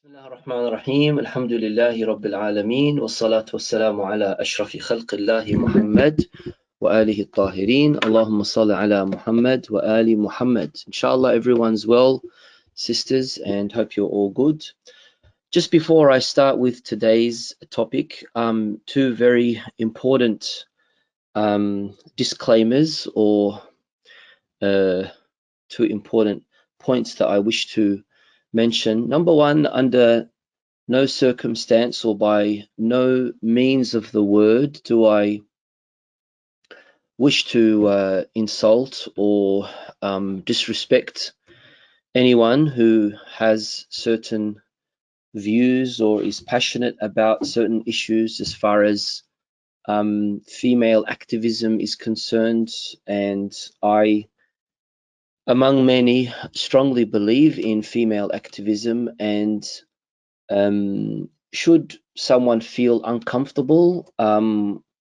بسم الله الرحمن الرحيم الحمد لله رب العالمين والصلاة والسلام على أشرف خلق الله محمد وآله الطاهرين اللهم صل على محمد وآل محمد. Inshallah everyone's well, sisters, and hope you're all good. Just before I start with today's topic, two very important disclaimers or two important points that I wish to mention. Number one, under no circumstance or by no means of the word do I wish to insult or disrespect anyone who has certain views or is passionate about certain issues as far as female activism is concerned. And I, among many, strongly believe in female activism, and should someone feel uncomfortable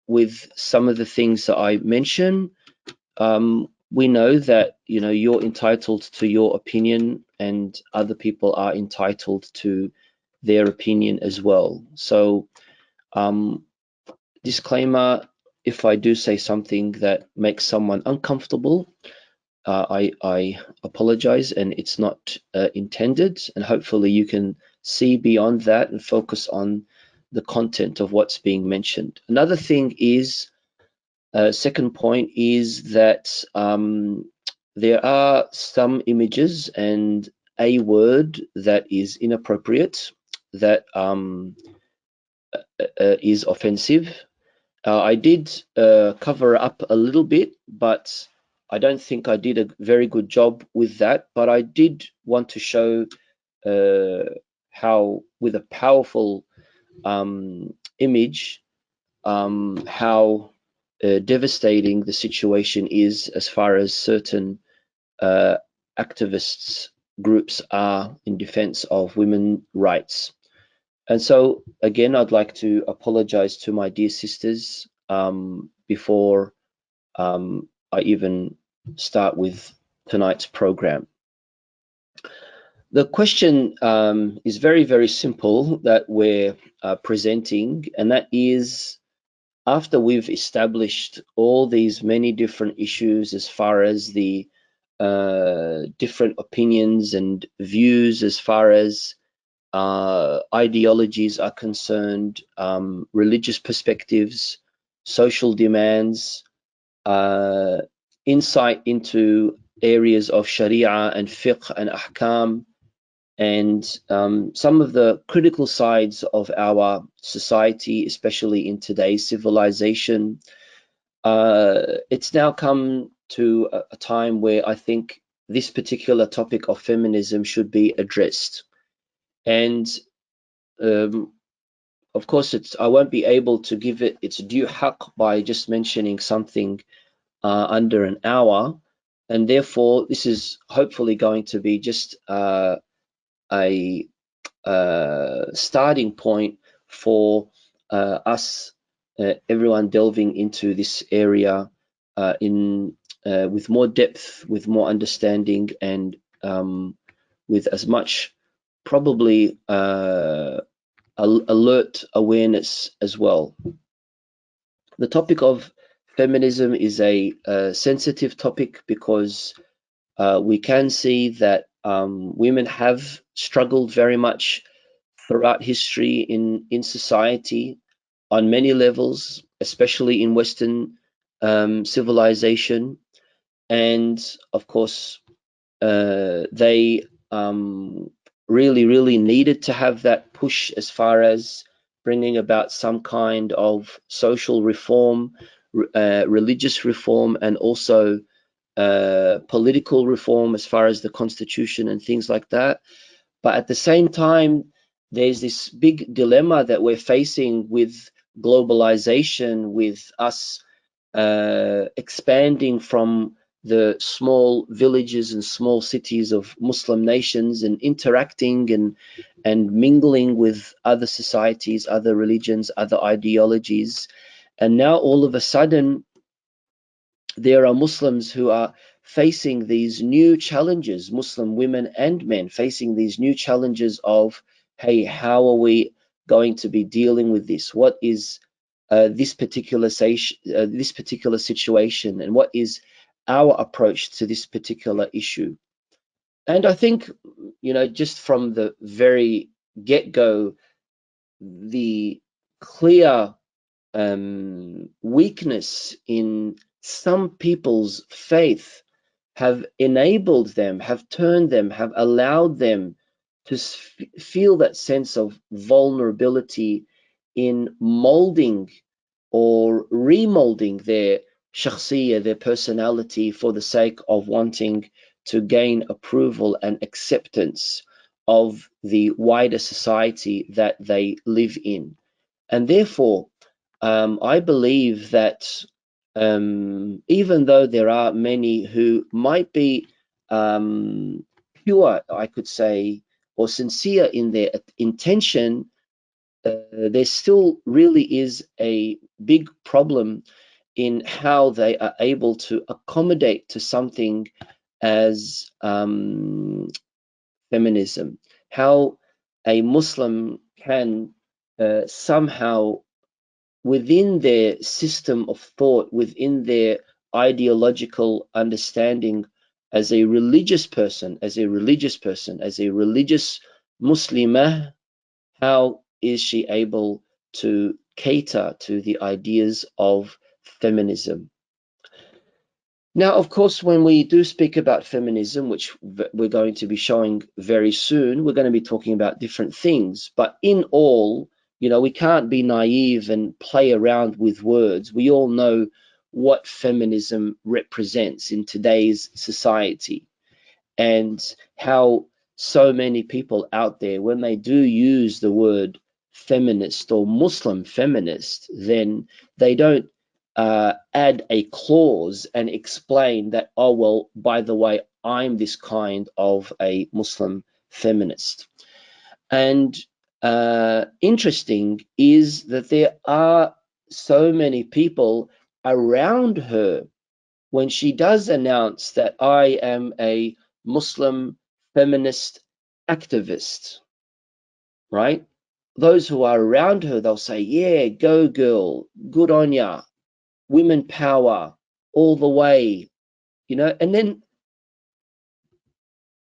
with some of the things that I mention, we know that you're entitled to your opinion, and other people are entitled to their opinion as well. So, disclaimer: if I do say something that makes someone uncomfortable, I apologize, and it's not intended, and hopefully you can see beyond that and focus on the content of what's being mentioned. Another thing is, second point is that there are some images and a word that is inappropriate, that is offensive. I did cover up a little bit, but I don't think I did a very good job with that. But I did want to show how, with a powerful image, how devastating the situation is as far as certain activists groups are in defense of women's rights. And so, again, I'd like to apologize to my dear sisters before I even start with tonight's program. The question is very, very simple that we're presenting, and that is, after we've established all these many different issues as far as the different opinions and views as far as ideologies are concerned, religious perspectives, social demands, insight into areas of Sharia and fiqh and ahkam, and some of the critical sides of our society, especially in today's civilization. It's now come to a time where I think this particular topic of feminism should be addressed. And of course, I won't be able to give it its due haqq by just mentioning something under an hour, and therefore this is hopefully going to be just a starting point for us, everyone delving into this area with more depth, with more understanding, and with as much probably alert awareness as well. The topic of feminism is a sensitive topic because we can see that women have struggled very much throughout history in society on many levels, especially in Western civilization. And of course, they really needed to have that push as far as bringing about some kind of social reform, religious reform, and also political reform as far as the constitution and things like that. But at the same time, there's this big dilemma that we're facing with globalization, with us expanding from the small villages and small cities of Muslim nations and interacting and mingling with other societies, other religions, other ideologies. And now all of a sudden, there are Muslims who are facing these new challenges, Muslim women and men facing these new challenges of hey, how are we going to be dealing with this? What is this particular situation, and what is our approach to this particular issue? And I think, just from the very get-go, the clear weakness in some people's faith have enabled them, have turned them, have allowed them to feel that sense of vulnerability in molding or remolding their shakhsiyah, their personality, for the sake of wanting to gain approval and acceptance of the wider society that they live in. And therefore, I believe that even though there are many who might be pure, I could say, or sincere in their intention, there still really is a big problem in how they are able to accommodate to something as feminism, how a Muslim can somehow, within their system of thought, within their ideological understanding, as a religious person, as a religious Muslimah, how is she able to cater to the ideas of feminism? Now, of course, when we do speak about feminism, which we're going to be showing very soon, we're going to be talking about different things. But in all, we can't be naive and play around with words. We all know what feminism represents in today's society, and how so many people out there, when they do use the word feminist or Muslim feminist, then they don't add a clause and explain that, oh, well, by the way, I'm this kind of a Muslim feminist. And interesting is that there are so many people around her when she does announce that I am a Muslim feminist activist, right? Those who are around her, they'll say, yeah, go girl, good on ya, women power, all the way, and then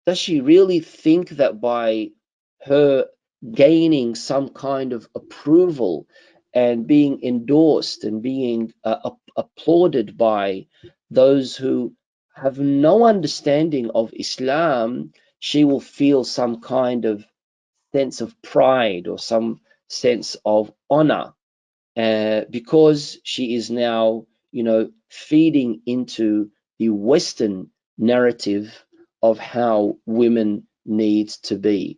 does she really think that by her gaining some kind of approval and being endorsed and being applauded by those who have no understanding of Islam, she will feel some kind of sense of pride or some sense of honor because she is now, feeding into the Western narrative of how women need to be?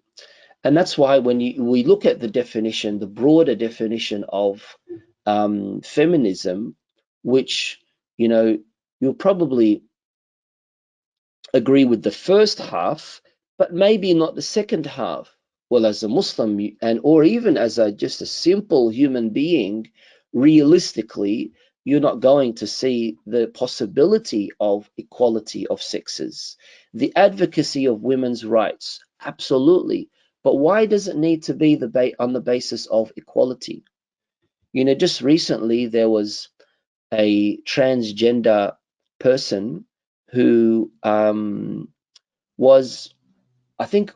And that's why when we look at the definition, the broader definition of feminism, which, you'll probably agree with the first half, but maybe not the second half. Well, as a Muslim, and or even as just a simple human being, realistically, you're not going to see the possibility of equality of sexes. The advocacy of women's rights, absolutely. But why does it need to be on the basis of equality? Just recently there was a transgender person who was, I think,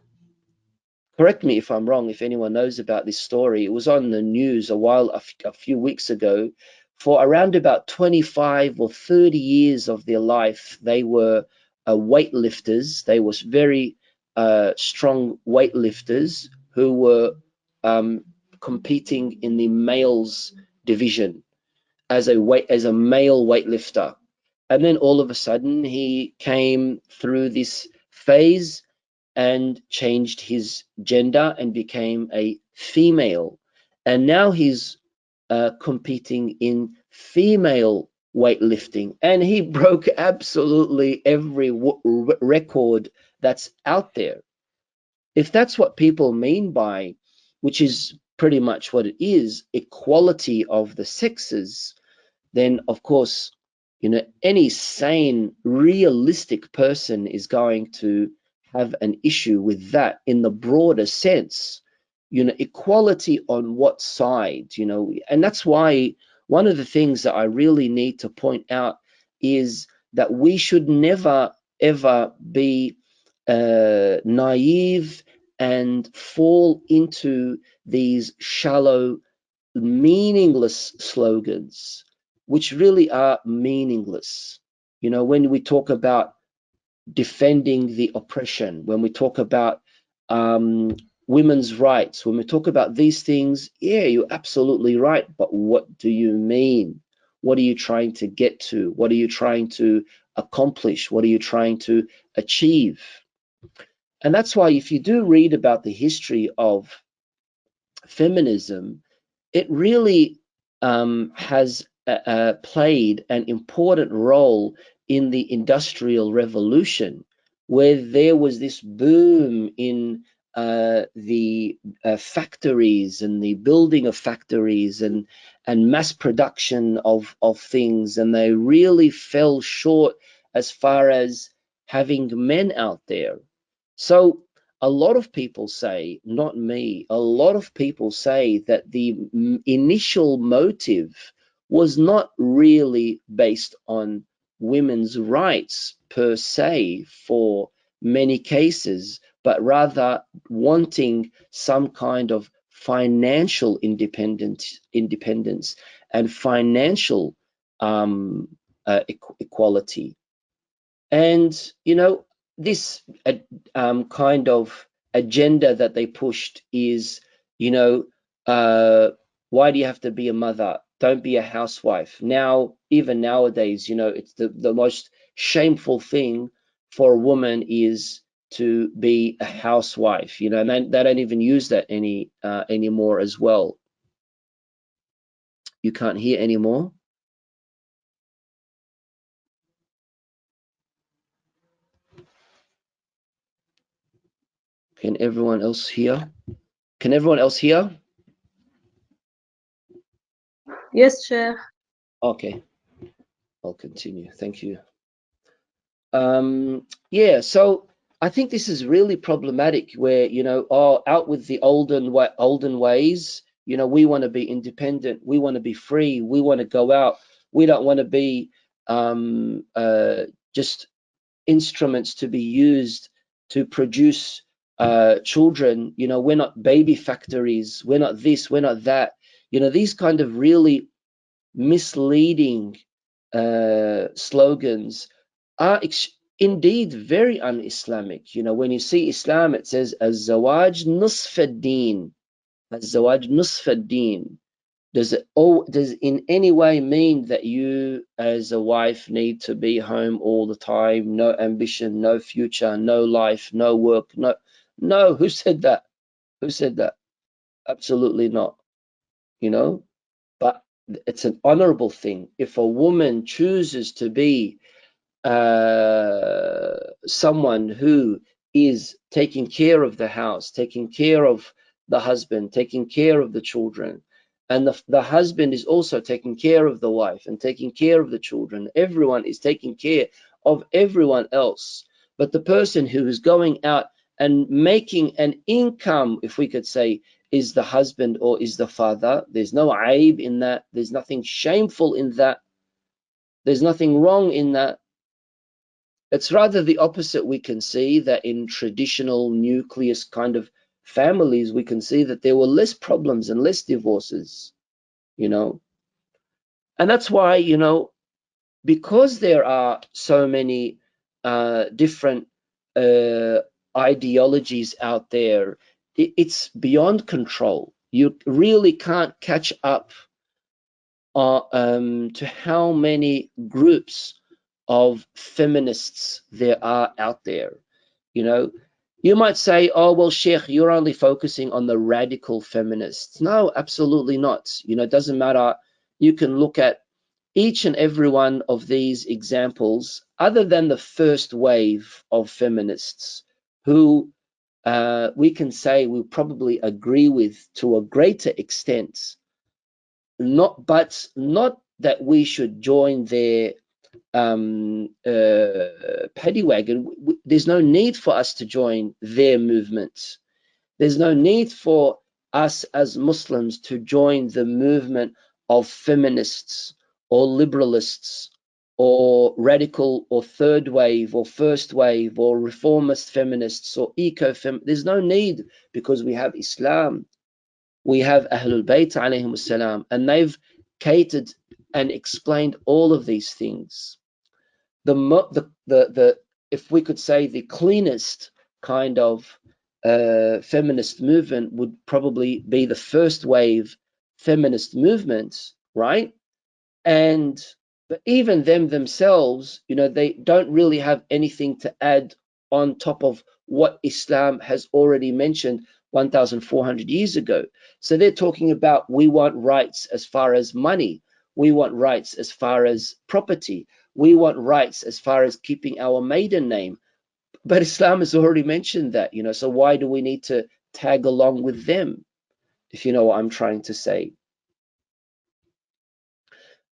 correct me if I'm wrong, if anyone knows about this story, it was on the news a few weeks ago. For around about 25 or 30 years of their life, they were weightlifters. They were very strong weightlifters who were competing in the males division as a male weightlifter. And then all of a sudden he came through this phase and changed his gender and became a female. And now he's competing in female weightlifting, and he broke absolutely every record that's out there. If that's what people mean by, which is pretty much what it is, equality of the sexes, then of course, any sane, realistic person is going to have an issue with that in the broader sense. equality on what side, and that's why one of the things that I really need to point out is that we should never ever be naive and fall into these shallow, meaningless slogans, which really are meaningless. When we talk about defending the oppression, when we talk about women's rights, when we talk about these things, yeah, you're absolutely right. But what do you mean? What are you trying to get to? What are you trying to accomplish? What are you trying to achieve? And that's why if you do read about the history of feminism, it really has played an important role in the Industrial Revolution, where there was this boom in the factories and the building of factories and mass production of things, and they really fell short as far as having men out there. So a lot of people say, not me, a lot of people say that the initial motive was not really based on women's rights per se for many cases, but rather wanting some kind of financial independence and financial equality. And, this kind of agenda that they pushed is, you know, uh, why do you have to be a mother? Don't be a housewife. Now, even nowadays, it's the most shameful thing for a woman is to be a housewife, and they don't even use that anymore as well. You can't hear anymore. Can everyone else hear? Can everyone else hear? Yes, Sheikh. Okay, I'll continue. Thank you. Yeah, so I think this is really problematic where, out with the olden ways, we want to be independent, we want to be free, we want to go out, we don't want to be just instruments to be used to produce children. We're not baby factories, we're not this, we're not that. These kind of really misleading slogans are indeed very un-Islamic. When you see Islam, it says "Az-zawaj nusf-ad-din." Az-zawaj nusf-ad-din. Does it in any way mean that you as a wife need to be home all the time, no ambition, no future, no life, no work? No. Who said that? Who said that? Absolutely not. But it's an honorable thing if a woman chooses to be someone who is taking care of the house, taking care of the husband, taking care of the children, and the husband is also taking care of the wife and taking care of the children. Everyone is taking care of everyone else. But the person who is going out and making an income, if we could say, is the husband or is the father. There's no aib in that. There's nothing shameful in that. There's nothing wrong in that. It's rather the opposite. We can see that in traditional nucleus kind of families, we can see that there were less problems and less divorces, and that's why, because there are so many different ideologies out there, it's beyond control. You really can't catch up to how many groups of feminists there are out there. You might say, oh, well, Sheikh, you're only focusing on the radical feminists. No, absolutely not. It doesn't matter. You can look at each and every one of these examples, other than the first wave of feminists, who we can say we probably agree with to a greater extent. But not that we should join their paddy wagon. There's no need for us to join their movement. There's no need for us as Muslims to join the movement of feminists or liberalists or radical or third wave or first wave or reformist feminists or eco-feminists. There's no need, because we have Islam. We have Ahlul Bayt alayhim salam, and they've catered and explained all of these things. If we could say, the cleanest kind of feminist movement would probably be the first wave feminist movement, right? And but even them themselves, they don't really have anything to add on top of what Islam has already mentioned 1,400 years ago. So they're talking about, we want rights as far as money, we want rights as far as property, we want rights as far as keeping our maiden name. But Islam has already mentioned that, so why do we need to tag along with them, if you know what I'm trying to say?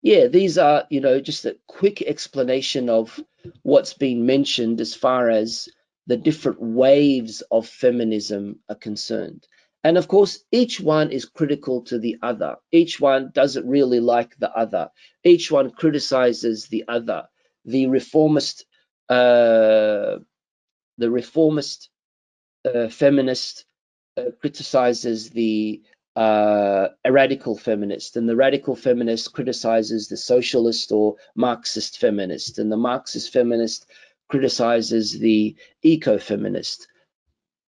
Yeah, these are, just a quick explanation of what's been mentioned as far as the different waves of feminism are concerned. And of course, each one is critical to the other. Each one doesn't really like the other. Each one criticizes the other. The reformist, uh, feminist criticizes the radical feminist, and the radical feminist criticizes the socialist or Marxist feminist, and the Marxist feminist criticizes the eco-feminist,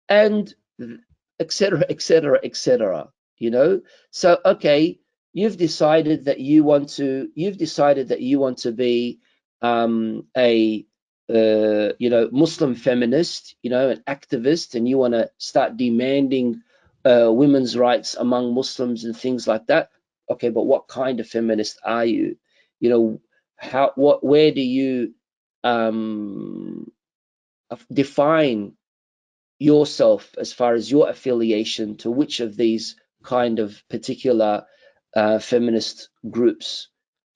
and etc., etc., etc. So okay, you've decided that you want to be a Muslim feminist, an activist, and you want to start demanding women's rights among Muslims and things like that. Okay, but what kind of feminist are you? Where do you um, define yourself as far as your affiliation to which of these kind of particular feminist groups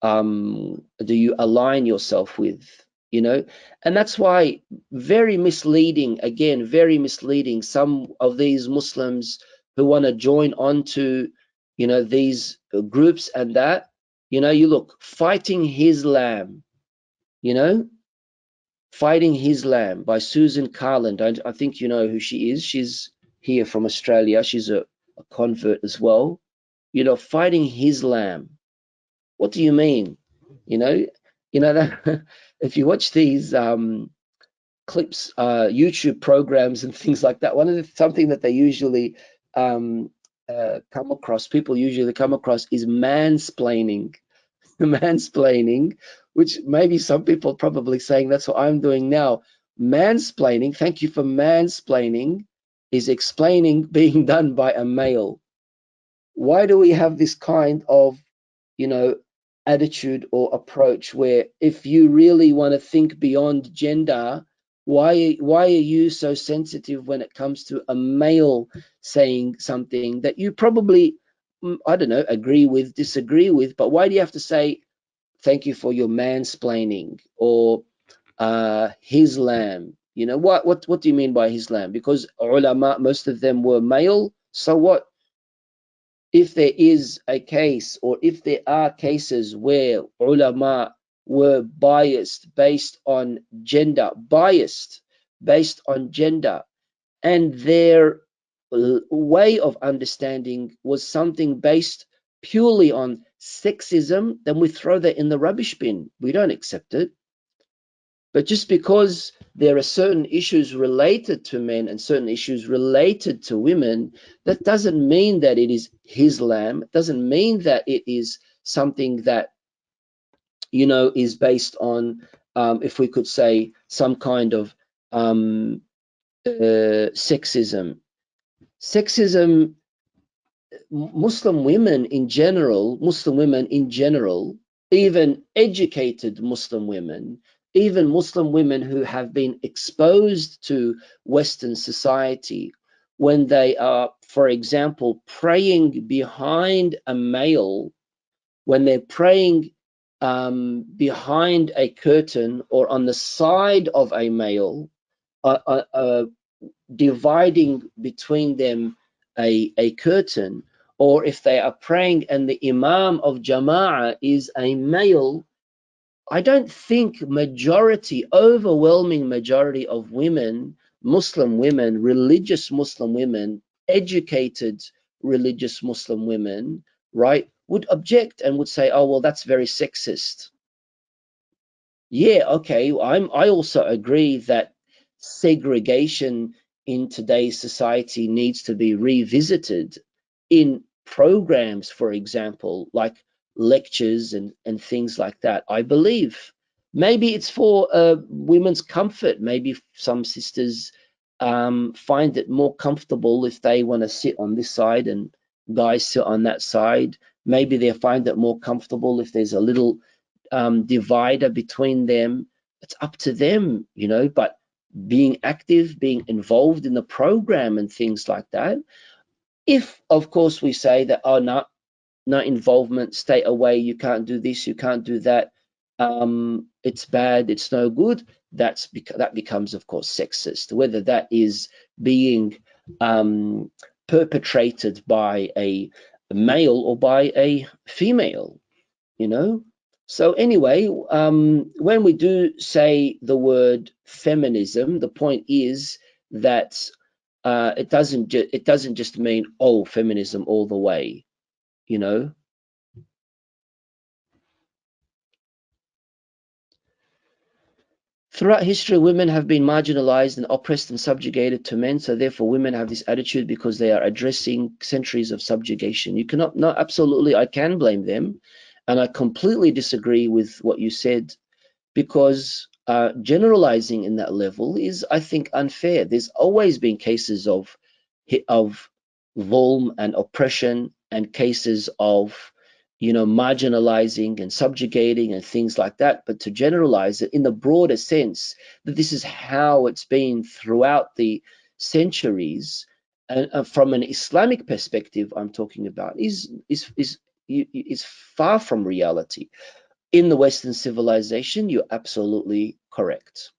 do you align yourself with? And that's why, very misleading, again, very misleading, some of these Muslims who want to join on to these groups, and that, you look, Fighting Islam, you know Fighting Islam by Susan Carland. I think you know who she is. She's here from Australia. She's a convert as well. Fighting Islam. What do you mean? You know, that if you watch these clips, YouTube programs and things like that, something that they usually people usually come across is mansplaining. Mansplaining, which maybe some people probably saying that's what I'm doing now. Mansplaining, thank you for mansplaining, is explaining being done by a male. Why do we have this kind of, attitude or approach where, if you really want to think beyond gender, why are you so sensitive when it comes to a male saying something that you probably, I don't know, agree with, disagree with, but why do you have to say, thank you for your mansplaining, or his lamb? What do you mean by his lamb? Because ulama, most of them were male. So what? If there is a case, or if there are cases where ulama were biased based on gender, and their way of understanding was something based purely on sexism, then we throw that in the rubbish bin. We don't accept it. But just because there are certain issues related to men and certain issues related to women, that doesn't mean that it is Islam. It doesn't mean that it is something that, is based on, if we could say, some kind of sexism. Sexism, Muslim women in general, even educated Muslim women, even Muslim women who have been exposed to Western society, when they are, for example, praying behind a male, when they're praying behind a curtain or on the side of a male, dividing between them a curtain, or if they are praying and the imam of jama'ah is a male, I don't think overwhelming majority of women, Muslim women, religious Muslim women, educated religious Muslim women, right, would object and would say, oh, well, that's very sexist. Yeah, okay. I also agree that segregation in today's society needs to be revisited in programs, for example, like lectures and things like that. I believe maybe it's for women's comfort. Maybe some sisters find it more comfortable if they want to sit on this side and guys sit on that side. Maybe they find it more comfortable if there's a little divider between them. It's up to them, you know, but being active, being involved in the program and things like that. If, of course, we say that, oh, no involvement, stay away, you can't do this, you can't do that, it's bad, it's no good, that becomes, of course, sexist. Whether that is being perpetrated by a male or by a female, you know. So anyway, when we do say the word feminism, the point is that it doesn't just mean, oh, feminism all the way, you know. Throughout history, women have been marginalized and oppressed and subjugated to men. So therefore, women have this attitude because they are addressing centuries of subjugation. You cannot, no, absolutely, I can blame them. And I completely disagree with what you said, because generalizing in that level is, I think, unfair. There's always been cases of vuln and oppression, and cases of, you know, marginalizing and subjugating and things like that. But to generalize it in the broader sense that this is how it's been throughout the centuries, and from an Islamic perspective, I'm talking about, is far from reality. In the Western civilization, you're absolutely correct.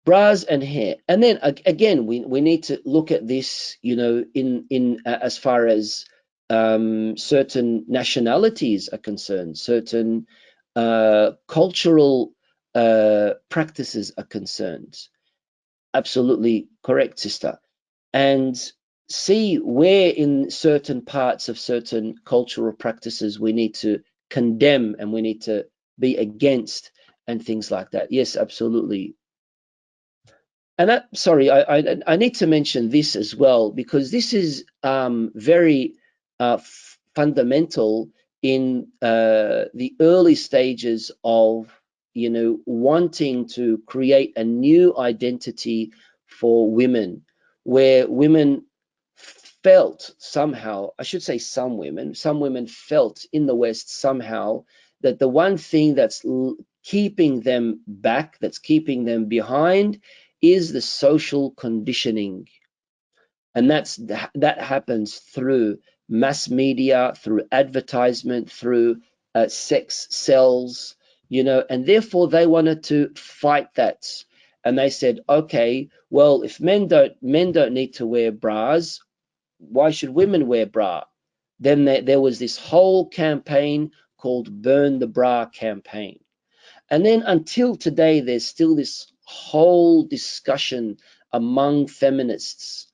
Bras and hair, and then again, we need to look at this, you know, in as far as certain nationalities are concerned, certain cultural practices are concerned. Absolutely correct, sister. And see where in certain parts of certain cultural practices we need to condemn and we need to be against and things like that. Yes, absolutely. And sorry, I need to mention this as well, because this is very fundamental in the early stages of, you know, wanting to create a new identity for women, where women felt somehow, I should say some women felt in the West somehow that the one thing that's keeping them back, that's keeping them behind, is the social conditioning. And that happens through mass media, through advertisement, through sex sells, you know, and therefore they wanted to fight that. And they said, okay, well, if men don't need to wear bras, why should women wear bra? Then there was this whole campaign called Burn the Bra campaign. And then until today, there's still this whole discussion among feminists,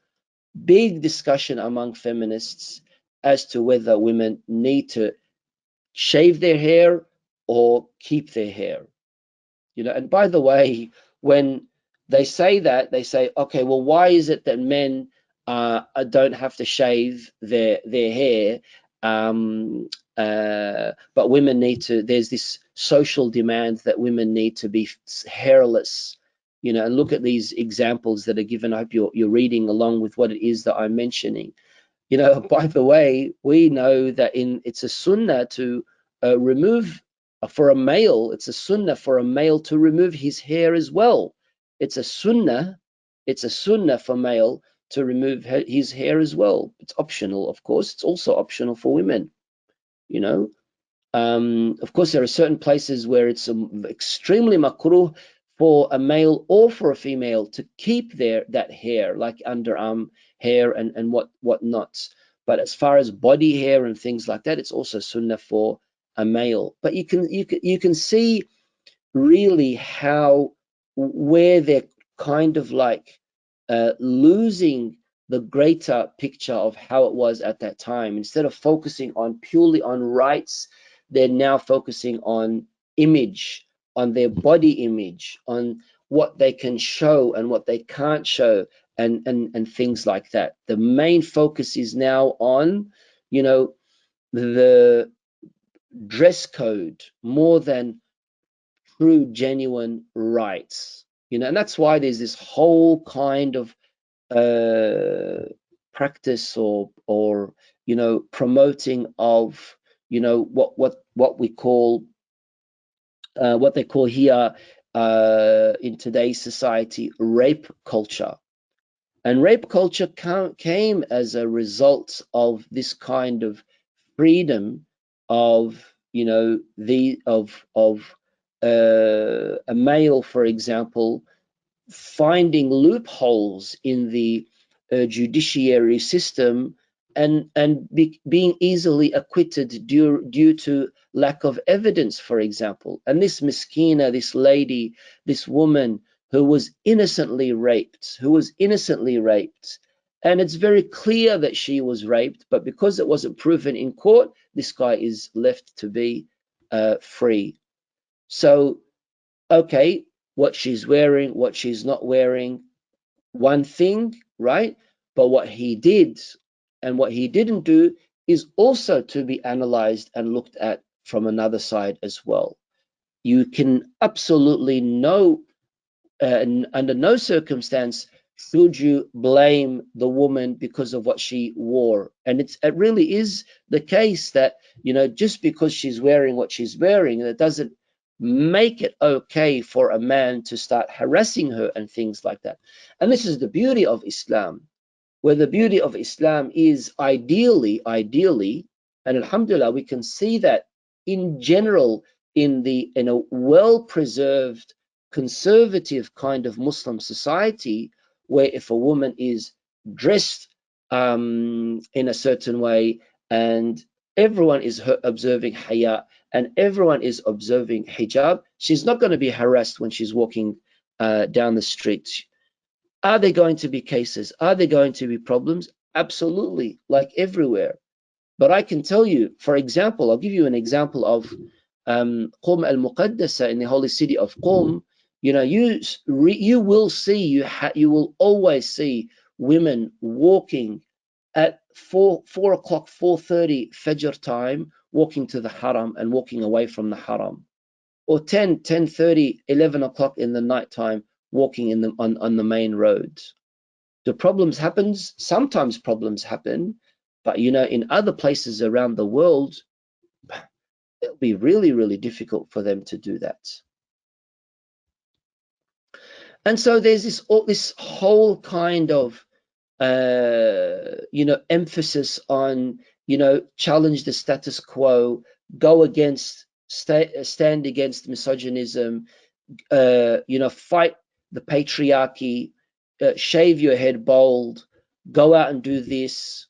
big discussion among feminists, as to whether women need to shave their hair or keep their hair. You know, and by the way, when they say that, they say, okay, well, why is it that men don't have to shave their hair, but women need to? There's this social demand that women need to be hairless. You know, and look at these examples that are given. I hope you're reading along with what it is that I'm mentioning. You know, by the way, we know that it's a sunnah to remove, for a male, it's a sunnah for a male to remove his hair as well. It's a sunnah for male to remove his hair as well. It's optional, of course. It's also optional for women, you know. Of course, there are certain places where it's extremely makruh for a male or for a female to keep that hair, like underarm hair and what not. But as far as body hair and things like that, it's also sunnah for a male. But you can see really how where they're kind of like losing the greater picture of how it was at that time. Instead of focusing on purely on rights, they're now focusing on image, on their body image, on what they can show and what they can't show, and things like that. The main focus is now on, you know, the dress code more than true, genuine rights. And that's why there's this whole kind of practice or promoting of what we call what they call here in today's society rape culture. And rape culture came as a result of this kind of freedom of a male, for example, finding loopholes in the judiciary system and being easily acquitted due to lack of evidence, for example. And this miskina, this lady, this woman who was innocently raped, and it's very clear that she was raped, but because it wasn't proven in court, this guy is left to be free. So, okay, what she's wearing, what she's not wearing, one thing, right? But what he did and what he didn't do is also to be analyzed and looked at from another side as well. You can absolutely know, under no circumstance should you blame the woman because of what she wore. And it really is the case that, just because she's wearing what she's wearing, that doesn't make it okay for a man to start harassing her and things like that. And this is the beauty of Islam, where the beauty of Islam is ideally, and alhamdulillah, we can see that in general in a well-preserved, conservative kind of Muslim society, where if a woman is dressed in a certain way and everyone is observing haya and everyone is observing hijab, she's not going to be harassed when she's walking down the street. Are there going to be cases? Are there going to be problems? Absolutely, like everywhere. But I can tell you, for example, I'll give you an example of Qum al-Muqaddasa in the holy city of Qum. You will see, you will always see women walking at 4 o'clock, 4:30 Fajr time, walking to the Haram and walking away from the Haram, or 10:30, 11 o'clock in the night time, walking on the main roads. The problems happens, sometimes problems happen, but in other places around the world, it'll be really, really difficult for them to do that. And so there's this whole kind of emphasis on challenge the status quo, go against, stand against misogynism, fight the patriarchy, shave your head bald, go out and do this,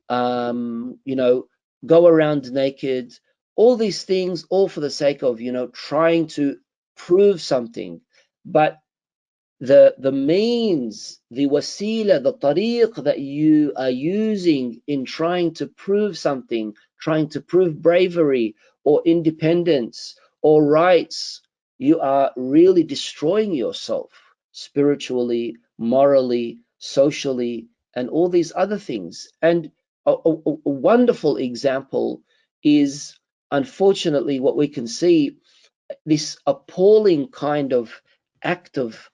go around naked, all these things, all for the sake of, trying to prove something. But the means, the wasila, the tariq that you are using in trying to prove something, trying to prove bravery or independence or rights, you are really destroying yourself spiritually, morally, socially, and all these other things. And a wonderful example is, unfortunately, what we can see, this appalling kind of act of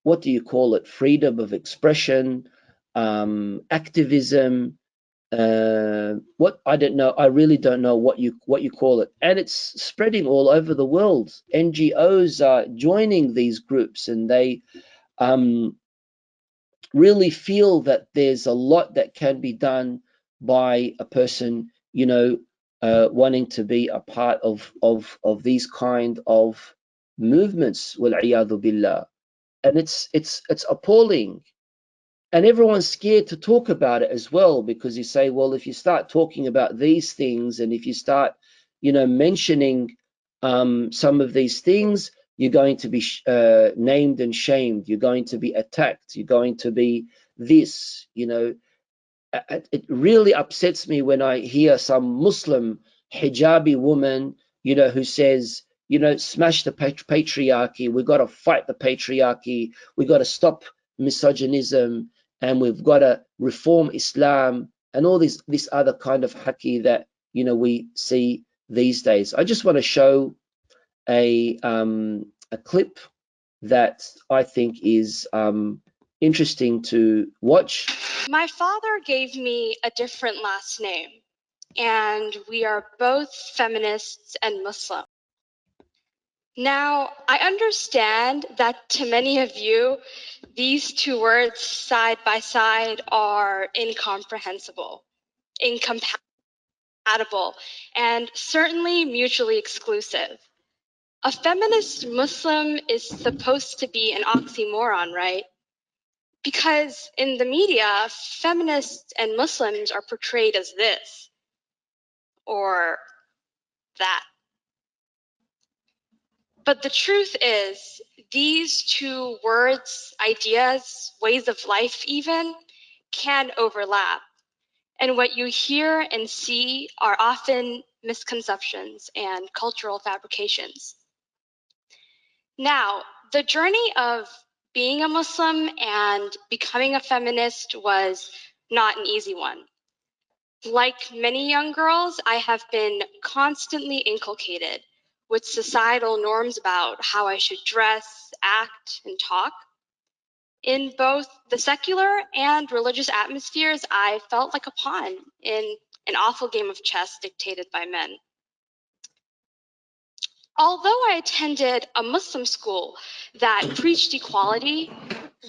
what do you call it, freedom of expression, activism, what, I don't know, I really don't know what you call it, and it's spreading all over the world. NGOs are joining these groups, and they really feel that there's a lot that can be done by a person, wanting to be a part of these kind of movements, wal billah. And it's appalling. And everyone's scared to talk about it as well, because you say, well, if you start talking about these things, and if you start, mentioning some of these things, you're going to be named and shamed. You're going to be attacked. You're going to be this. It really upsets me when I hear some Muslim hijabi woman, who says, smash the patriarchy. We've got to fight the patriarchy. We've got to stop misogynism, and we've got to reform Islam, and all this other kind of haki that we see these days. I just want to show a clip that I think is interesting to watch. My father gave me a different last name, and we are both feminists and Muslim. Now, I understand that to many of you, these two words side by side are incomprehensible, incompatible, and certainly mutually exclusive. A feminist Muslim is supposed to be an oxymoron, right? Because in the media, feminists and Muslims are portrayed as this or that. But the truth is, these two words, ideas, ways of life even, can overlap. And what you hear and see are often misconceptions and cultural fabrications. Now, the journey of being a Muslim and becoming a feminist was not an easy one. Like many young girls, I have been constantly inculcated with societal norms about how I should dress, act, and talk. In both the secular and religious atmospheres, I felt like a pawn in an awful game of chess dictated by men. Although I attended a Muslim school that preached equality,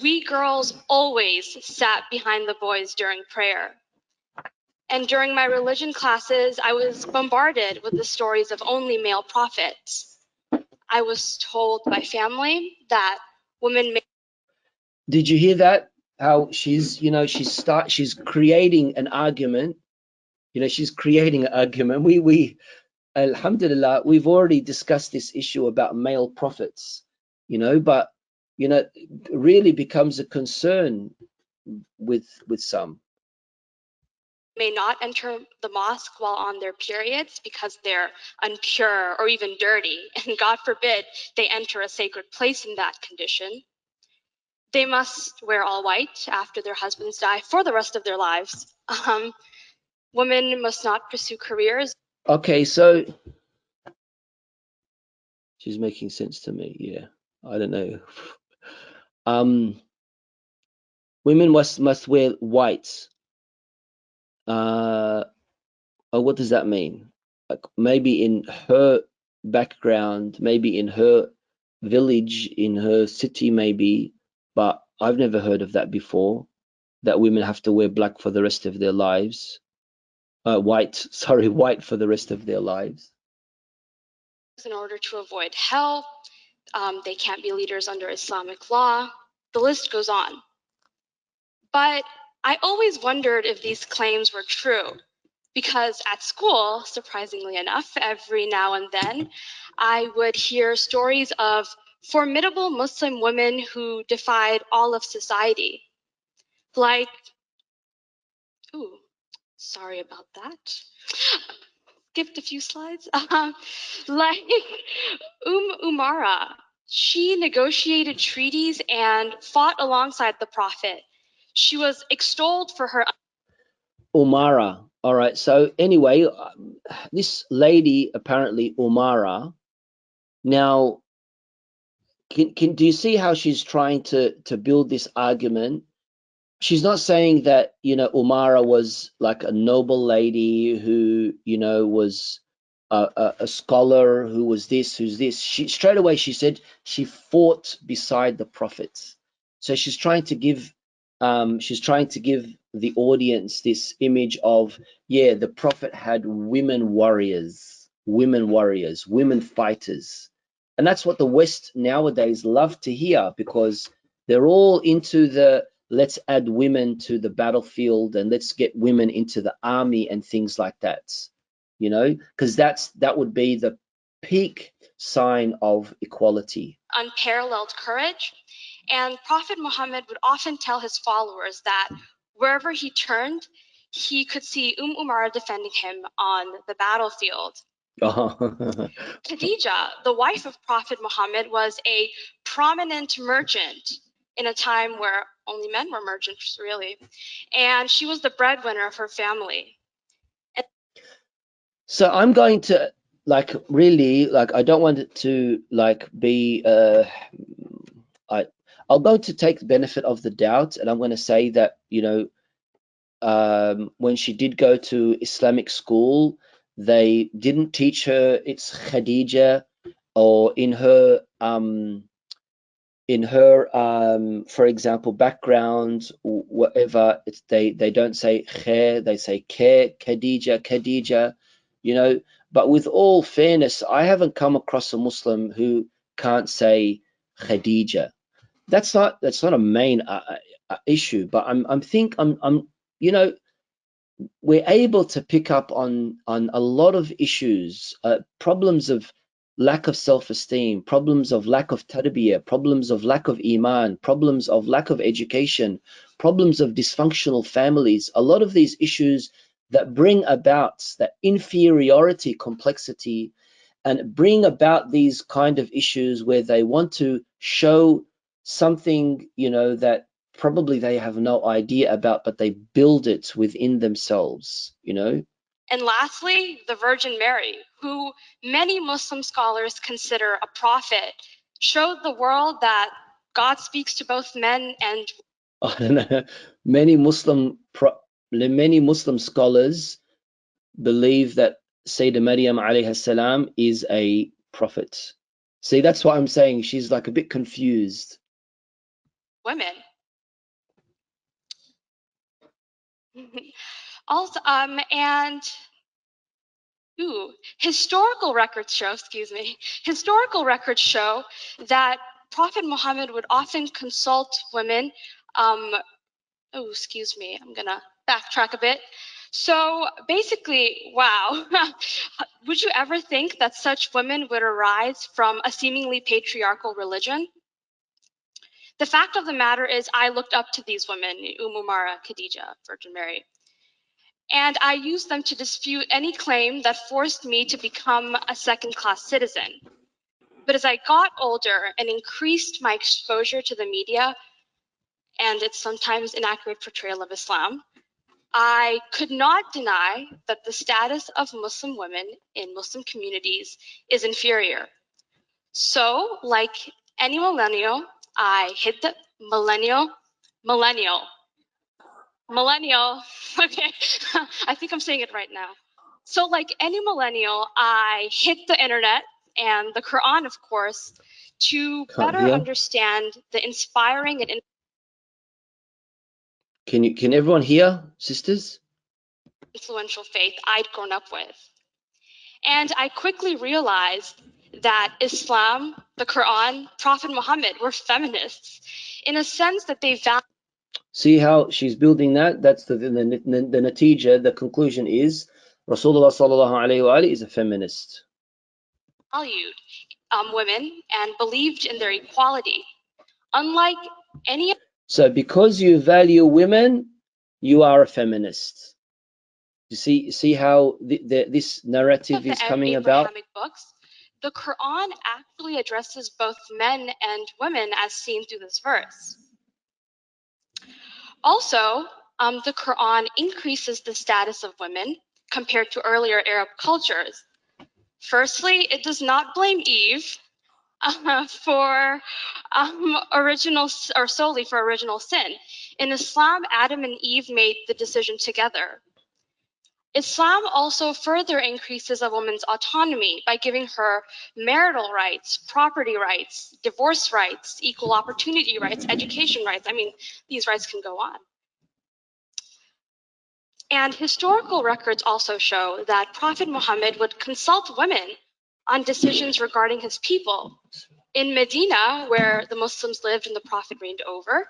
we girls always sat behind the boys during prayer. And during my religion classes, I was bombarded with the stories of only male prophets. I was told by family that women may. Did you hear that? How she's creating an argument. She's creating an argument. We Alhamdulillah, we've already discussed this issue about male prophets, but really becomes a concern with some. May not enter the mosque while on their periods because they're impure or even dirty, and God forbid they enter a sacred place in that condition. They must wear all white after their husbands die for the rest of their lives. Women must not pursue careers. Okay, so she's making sense to me. Yeah, I don't know. Women must wear white. What does that mean? Like maybe in her background, maybe in her village, in her city, maybe, but I've never heard of that before, that women have to wear black for the rest of their lives. White, sorry, white for the rest of their lives. In order to avoid hell, they can't be leaders under Islamic law. The list goes on. But I always wondered if these claims were true, because at school, surprisingly enough, every now and then, I would hear stories of formidable Muslim women who defied all of society. Like, ooh, sorry about that. Skipped a few slides. Like Umara. She negotiated treaties and fought alongside the Prophet. She was extolled for her. Umara. All right. So anyway, this lady, apparently Umara. Now, do you see how she's trying to build this argument? She's not saying that Umara was like a noble lady who was a scholar, who was this, who's this. She straight away she said she fought beside the prophets. So she's trying to give the audience this image of, yeah, the prophet had women warriors, women fighters. And that's what the West nowadays love to hear, because they're all into let's add women to the battlefield and let's get women into the army and things like that, you know, because that would be the peak sign of equality. Unparalleled courage. And Prophet Muhammad would often tell his followers that wherever he turned, he could see Umar defending him on the battlefield. Khadija, the wife of Prophet Muhammad, was a prominent merchant in a time where only men were merchants, really. And she was the breadwinner of her family. So I'm going to like really like I don't want it to like be I'll go to take the benefit of the doubt, and I'm going to say that, you know, when she did go to Islamic school, they didn't teach her it's Khadija, or in her for example, background, whatever, it's they don't say khair, they say Khadija, Khadija, you know. But with all fairness, I haven't come across a Muslim who can't say Khadija. That's not a main issue, but I'm you know, we're able to pick up on a lot of issues, problems of lack of self-esteem, problems of lack of tarbiyah, problems of lack of iman, problems of lack of education, problems of dysfunctional families. A lot of these issues that bring about that inferiority complexity and bring about these kind of issues where they want to show something, you know, that probably they have no idea about, but they build it within themselves, you know. And lastly, the Virgin Mary, who many Muslim scholars consider a prophet, showed the world that God speaks to both men and I don't know. Many Muslim scholars believe that Sayyidah Maryam alayhi salam is a prophet. See, that's what I'm saying. She's like a bit confused. women. Also, and historical records show, historical records show that Prophet Muhammad would often consult women. I'm gonna backtrack a bit. So basically, wow, would you ever think that such women would arise from a seemingly patriarchal religion? The fact of the matter is, I looked up to these women, Umara, Khadija, Virgin Mary, and I used them to dispute any claim that forced me to become a second-class citizen. But as I got older and increased my exposure to the media and its sometimes inaccurate portrayal of Islam, I could not deny that the status of Muslim women in Muslim communities is inferior. So, like any millennial, I hit the millennial, okay, I think I'm saying it right now. So like any millennial, I hit the internet and the Quran, of course, to better understand the inspiring and Can everyone hear, sisters? influential faith I'd grown up with. And I quickly realized that Islam, the Quran, Prophet Muhammad were feminists in a sense that they See how she's building that? That's the natija, the conclusion is Rasulullah sallallahu alayhi wa is a feminist. valued women and believed in their equality. Unlike any So because you value women, you are a feminist. You see how this narrative is coming about? Abrahamic books, the Quran actually addresses both men and women as seen through this verse. Also, the Quran increases the status of women compared to earlier Arab cultures. Firstly, it does not blame Eve for solely for original sin. In Islam, Adam and Eve made the decision together. Islam also further increases a woman's autonomy by giving her marital rights, property rights, divorce rights, equal opportunity rights, education rights. I mean, these rights can go on. And historical records also show that Prophet Muhammad would consult women on decisions regarding his people. In Medina, where the Muslims lived and the Prophet reigned over,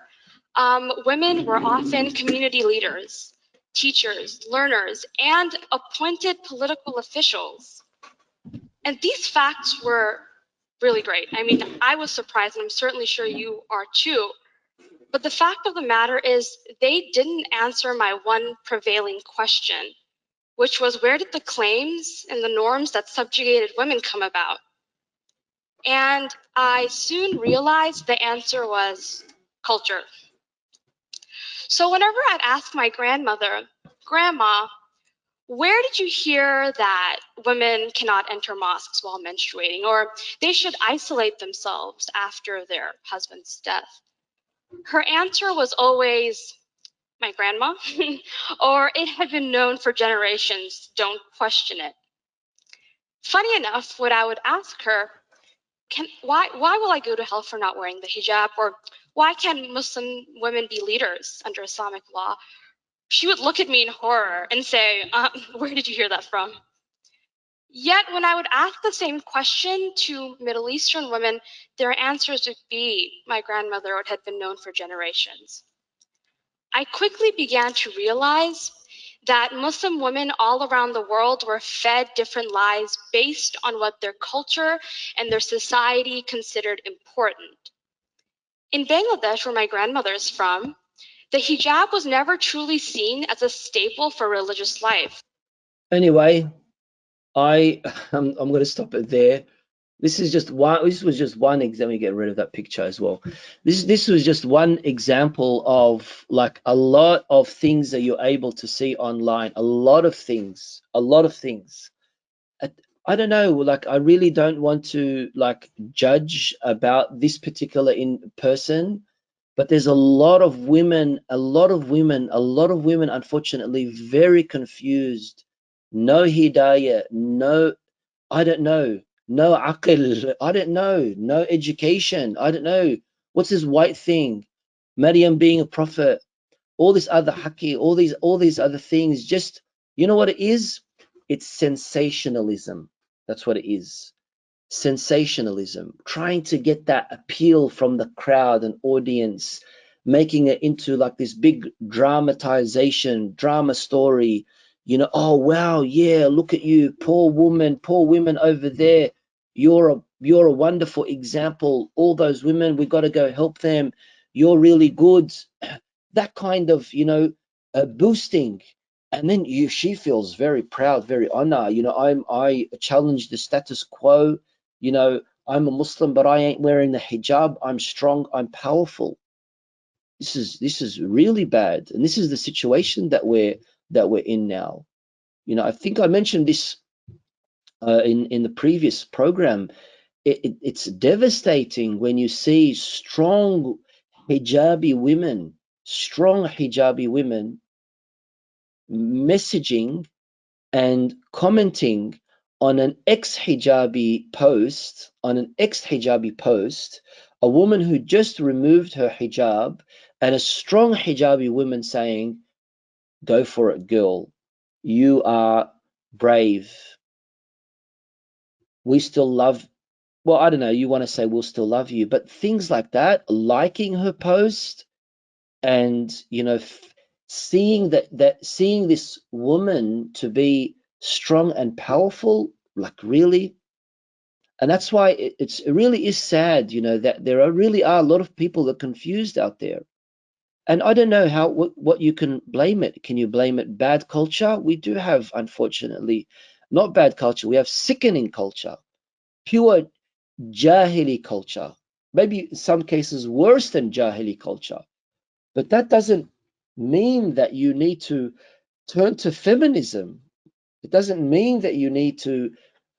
women were often community leaders, teachers, learners, and appointed political officials. And these facts were really great. I mean, I was surprised, and I'm certainly sure you are too. But the fact of the matter is, they didn't answer my one prevailing question, which was, where did the claims and the norms that subjugated women come about? And I soon realized the answer was culture. So whenever I'd ask my grandmother, Grandma, where did you hear that women cannot enter mosques while menstruating, or they should isolate themselves after their husband's death? Her answer was always, my grandma, or it had been known for generations, don't question it. Funny enough, when I would ask her, why will I go to hell for not wearing the hijab, or why can Muslim women be leaders under Islamic law, she would look at me in horror and say, where did you hear that from? Yet when I would ask the same question to Middle Eastern women, their answers would be, my grandmother, it had been known for generations. I quickly began to realize that Muslim women all around the world were fed different lies based on what their culture and their society considered important. In Bangladesh, where my grandmother is from, the hijab was never truly seen as a staple for religious life. Anyway, I'm going to stop it there. This is just one. This was just one example. Let me get rid of that picture as well. This was just one example of like a lot of things that you're able to see online. A lot of things. A lot of things. I don't know. Like I really don't want to like judge about this particular in person, but there's a lot of women. A lot of women. A lot of women. Unfortunately, very confused. No hidayah. No. I don't know. No aql. I don't know. No education. I don't know. What's this white thing? Maryam being a prophet. All this other haki. All these other things. Just you know what it is? It's sensationalism. That's what it is. Sensationalism. Trying to get that appeal from the crowd and audience, making it into like this big dramatization, drama story. You know, oh wow, yeah, look at you, poor women over there. You're a wonderful example. All those women, we got to go help them. You're really good. That kind of, you know, boosting. And then she feels very proud, very honored. You know, I challenge the status quo. You know, I'm a Muslim, but I ain't wearing the hijab. I'm strong. I'm powerful. This is really bad, and this is the situation that we're in now. You know, I think I mentioned this in the previous program. It's devastating when you see strong hijabi women messaging and commenting on an ex-hijabi post, a woman who just removed her hijab, and a strong hijabi woman saying, go for it, girl. You are brave. We still love, well, I don't know, you want to say we'll still love you, but things like that, liking her post and, you know, seeing seeing this woman to be strong and powerful, like really. And that's why it really is sad, you know, that there really are a lot of people that are confused out there. And I don't know what you can blame it. Can you blame it bad culture? We do have, unfortunately, not bad culture. We have sickening culture, pure Jahili culture. Maybe in some cases worse than Jahili culture. But that doesn't mean that you need to turn to feminism. It doesn't mean that you need to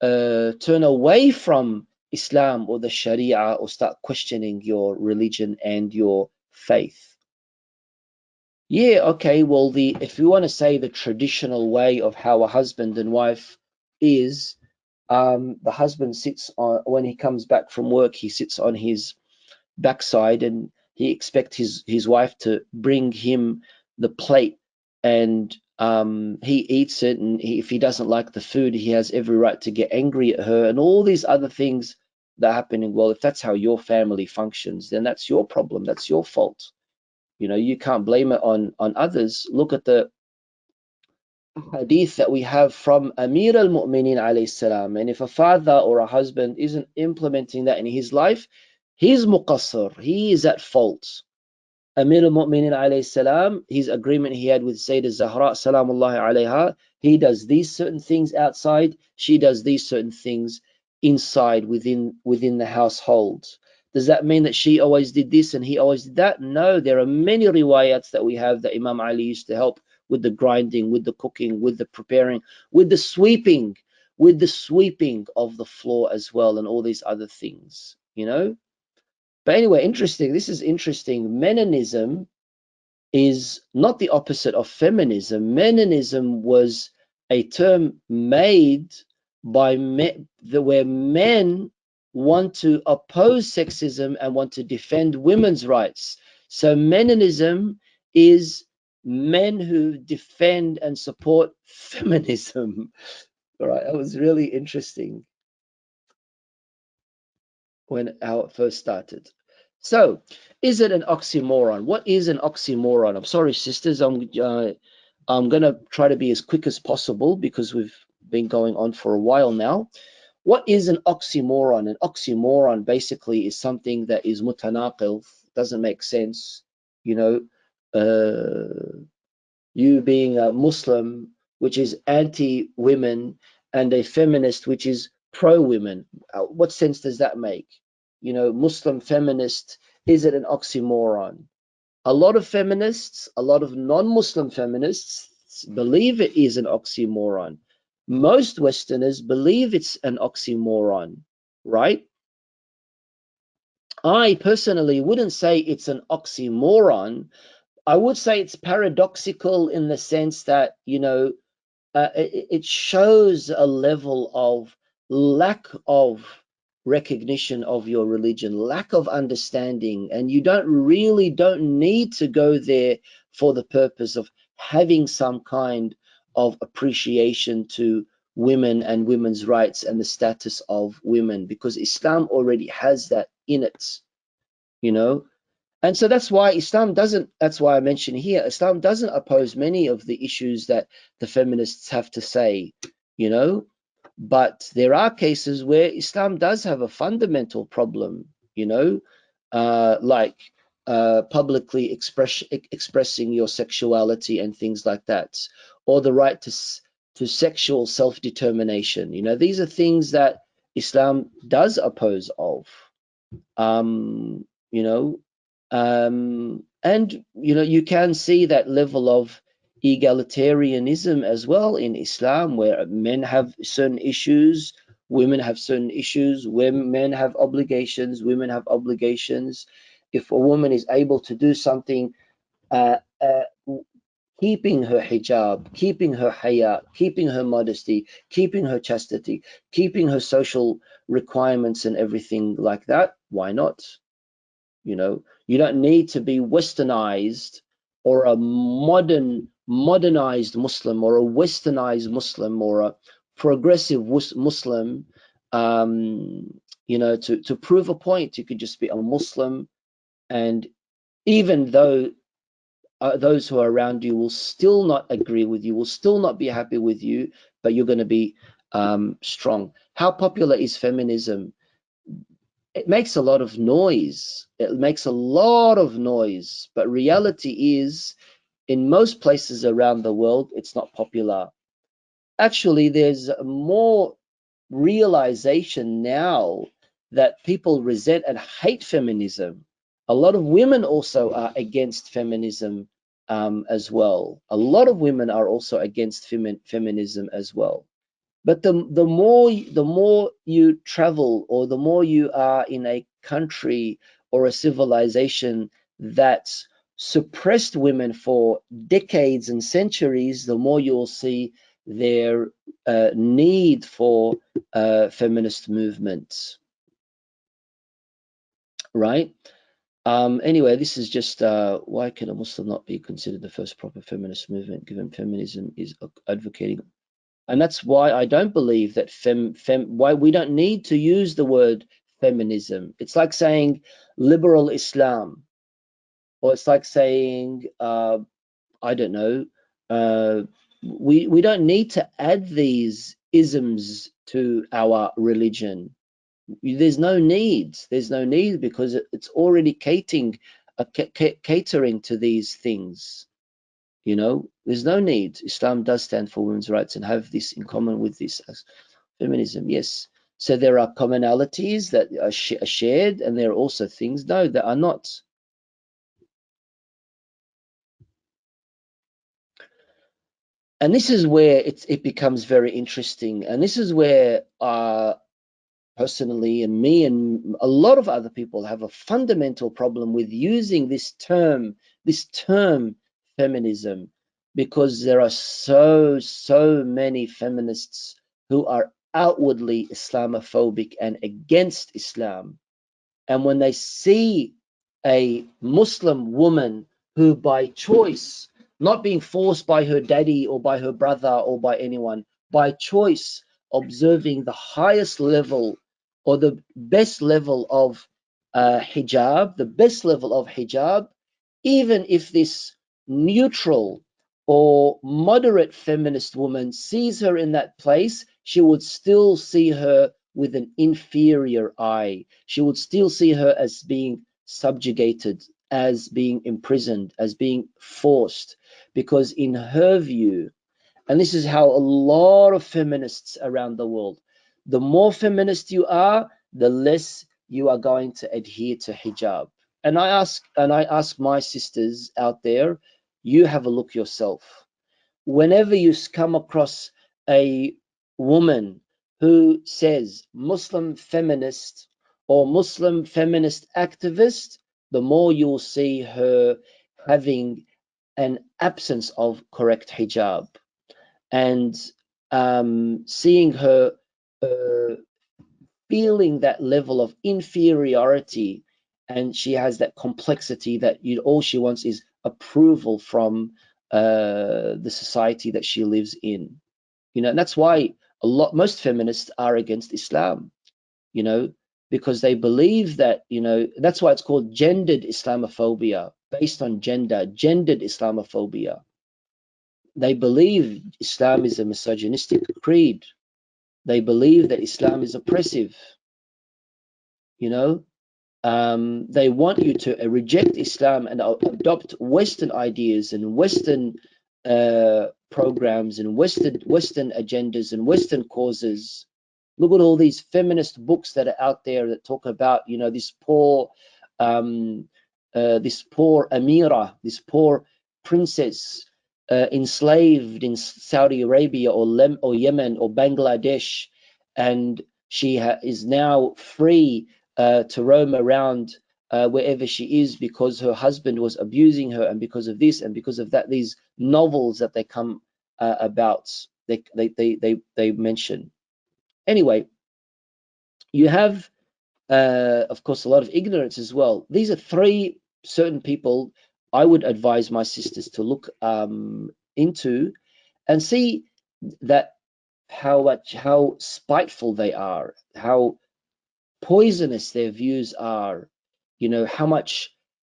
turn away from Islam or the Sharia or start questioning your religion and your faith. Yeah, okay, well, if you want to say the traditional way of how a husband and wife is, the husband sits on, when he comes back from work, he sits on his backside and he expects his wife to bring him the plate, and he eats it, and if he doesn't like the food, he has every right to get angry at her and all these other things that are happening. Well, if that's how your family functions, then that's your problem, that's your fault. You know, you can't blame it on others. Look at the hadith that we have from Amir al-Mu'minin alayhi salam, and if a father or a husband isn't implementing that in his life, he's muqassir, he is at fault. Amir al-Mu'minin alayhi salam, his agreement he had with Sayyidah Zahra salamullahi alayha, he does these certain things outside, she does these certain things inside within the household. Does that mean that she always did this and he always did that? No, there are many riwayats that we have that Imam Ali used to help with the grinding, with the cooking, with the preparing, with the sweeping of the floor as well, and all these other things, you know. But anyway, interesting. This is interesting. Menonism is not the opposite of feminism. Menonism was a term made by men, where men want to oppose sexism and want to defend women's rights. So Menonism is men who defend and support feminism. All right, that was really interesting how it first started. So, is it an oxymoron? What is an oxymoron? I'm sorry, sisters. I'm going to try to be as quick as possible because we've been going on for a while now. What is an oxymoron? An oxymoron basically is something that is mutanaqil, doesn't make sense. You know, you being a Muslim, which is anti-women, and a feminist, which is pro-women. What sense does that make? You know, Muslim feminist, is it an oxymoron? A lot of feminists, a lot of non-Muslim feminists believe it is an oxymoron. Most Westerners believe it's an oxymoron, right? I personally wouldn't say it's an oxymoron. I would say it's paradoxical in the sense that, you know, it shows a level of lack of recognition of your religion, lack of understanding, and you don't need to go there for the purpose of having some kind of appreciation to women and women's rights and the status of women, because Islam already has that in it, you know. And so that's why that's why I mention here, Islam doesn't oppose many of the issues that the feminists have to say, you know, but there are cases where Islam does have a fundamental problem, you know, like publicly expressing your sexuality and things like that, or the right to sexual self-determination. You know, these are things that Islam does oppose of. You know, and you know, you can see that level of egalitarianism as well in Islam, where men have certain issues, women have certain issues, where men have obligations, women have obligations. If a woman is able to do something, uh, uh, keeping her hijab, keeping her haya, keeping her modesty, keeping her chastity, keeping her social requirements and everything like that, why not? You know, you don't need to be westernized or a modernized Muslim or a westernized Muslim or a progressive Muslim, you know, to prove a point. You could just be a Muslim, and even though those who are around you will still not agree with you, will still not be happy with you, but you're going to be strong. How popular is feminism? It makes a lot of noise. It makes a lot of noise, but reality is, in most places around the world, it's not popular. Actually, there's more realization now that people resent and hate feminism. A lot of women also are against feminism as well. A lot of women are also against feminism as well. But the more you travel, or the more you are in a country or a civilization that's suppressed women for decades and centuries, the more you'll see their need for feminist movements, right? Anyway, this is just why can a Muslim not be considered the first proper feminist movement, given feminism is advocating. And that's why I don't believe that why we don't need to use the word feminism. It's like saying liberal Islam. Or it's like saying, I don't know, we don't need to add these isms to our religion. There's no need. There's no need, because it's already catering to these things. You know, there's no need. Islam does stand for women's rights and have this in common with this as feminism. Yes. So there are commonalities that are shared, and there are also things, no, that are not. And this is where it becomes very interesting. And this is where personally, and me and a lot of other people have a fundamental problem with using this term feminism, because there are so many feminists who are outwardly Islamophobic and against Islam. And when they see a Muslim woman who by choice, not being forced by her daddy or by her brother or by anyone, by choice observing the highest level or the best level of hijab, even if this neutral or moderate feminist woman sees her in that place, she would still see her with an inferior eye. She would still see her as being subjugated, as being imprisoned, as being forced, because in her view, and this is how a lot of feminists around the world, the more feminist you are, the less you are going to adhere to hijab. And I ask my sisters out there, you have a look yourself. Whenever you come across a woman who says Muslim feminist or Muslim feminist activist, the more you'll see her having an absence of correct hijab, and seeing her uh, feeling that level of inferiority, and she has that complexity that all she wants is approval from the society that she lives in. And that's why most feminists are against Islam, because they believe that, that's why it's called gendered Islamophobia, based on gendered Islamophobia. They believe Islam is a misogynistic creed. They believe that Islam is oppressive. They want you to reject Islam and adopt Western ideas and Western programs and Western agendas and Western causes. Look at all these feminist books that are out there that talk about, this poor Amira, this poor princess enslaved in Saudi Arabia or Yemen or Bangladesh, and she is now free to roam around wherever she is because her husband was abusing her, and because of this and because of that, these novels that they come about, they mention. Anyway, you have, of course, a lot of ignorance as well. These are three certain people I would advise my sisters to look into and see that how spiteful they are, how poisonous their views are, how much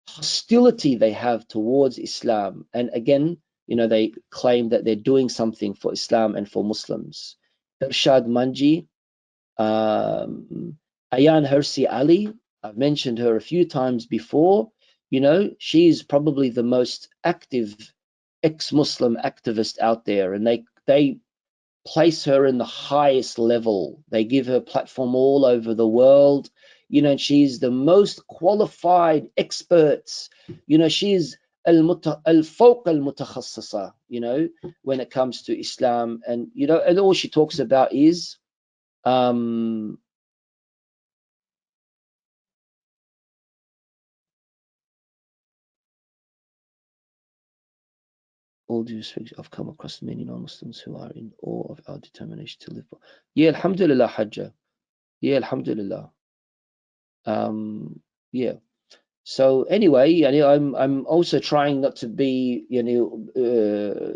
hostility they have towards Islam. And again, they claim that they're doing something for Islam and for Muslims. Irshad Manji, Ayan Hirsi Ali, I've mentioned her a few times before. She's probably the most active ex-Muslim activist out there, and they place her in the highest level. They give her platform all over the world. She's the most qualified experts. She's al-fawq al-mutakhassisa, when it comes to Islam. And, and all she talks about is all due respect, I've come across many non-Muslims who are in awe of our determination to live. Yeah, alhamdulillah, Hajjah. Yeah, alhamdulillah. Yeah. So anyway, I'm also trying not to be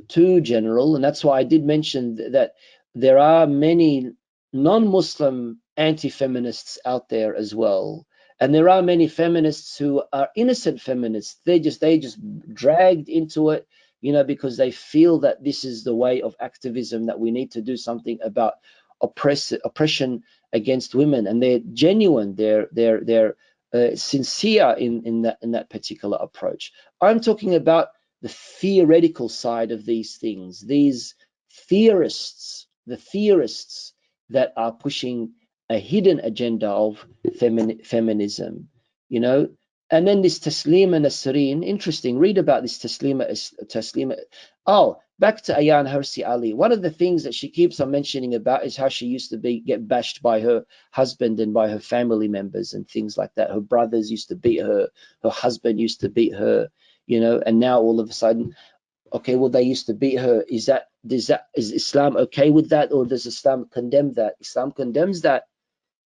too general, and that's why I did mention that there are many non-Muslim anti-feminists out there as well, And there are many feminists who are innocent feminists. They just dragged into it, you know, because they feel that this is the way of activism, that we need to do something about oppression against women, and they're genuine. They're sincere in that particular approach. I'm talking about the theoretical side of these things. These theorists, the theorists that are pushing a hidden agenda of feminism, you know. And then this Taslima Nasreen, interesting, read about this Taslima. Oh, back to Ayan Hirsi Ali. One of the things that she keeps on mentioning about is how she used to get bashed by her husband and by her family members and things like that. Her brothers used to beat her, her husband used to beat her, you know, and now all of a sudden, okay, well, they used to beat her. Is Islam okay with that, or does Islam condemn that? Islam condemns that.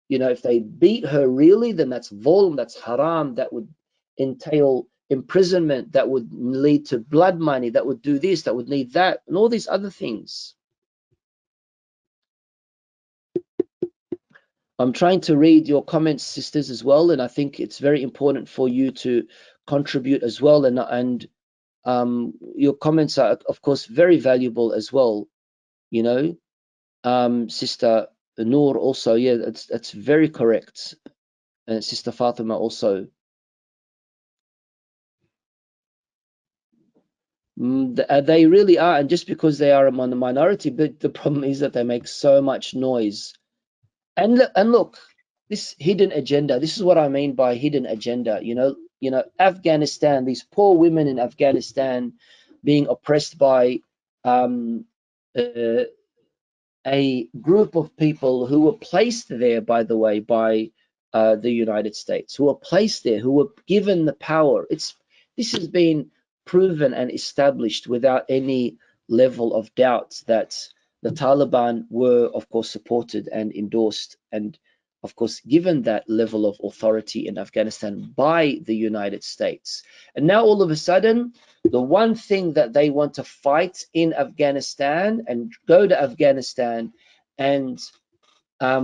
You know, if they beat her really, then that's zulm, that's haram, that would entail imprisonment, that would lead to blood money, that would do this, that would need that, and all these other things. I'm trying to read your comments, sisters, as well, and I think it's very important for you to contribute as well, and your comments are, of course, very valuable as well, you know. Sister Noor also, yeah, that's very correct. And Sister Fatima also. They really are, and just because they are a minority, but the problem is that they make so much noise. And look, this hidden agenda. This is what I mean by hidden agenda. You know, Afghanistan. These poor women in Afghanistan being oppressed by um, uh, a group of people who were placed there, by the way, by the United States, who were placed there, who were given the power. This has been proven and established without any level of doubt that the Taliban were, of course, supported and endorsed and, of course, given that level of authority in Afghanistan by the United States. And now all of a sudden, the one thing that they want to fight in Afghanistan and go to Afghanistan and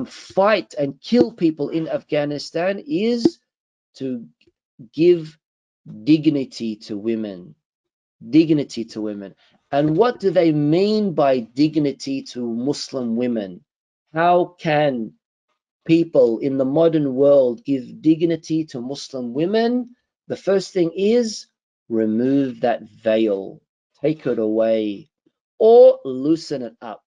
fight and kill people in Afghanistan is to give dignity to women. Dignity to women. And what do they mean by dignity to Muslim women? How can people in the modern world give dignity to Muslim women? The first thing is remove that veil, take it away, or loosen it up.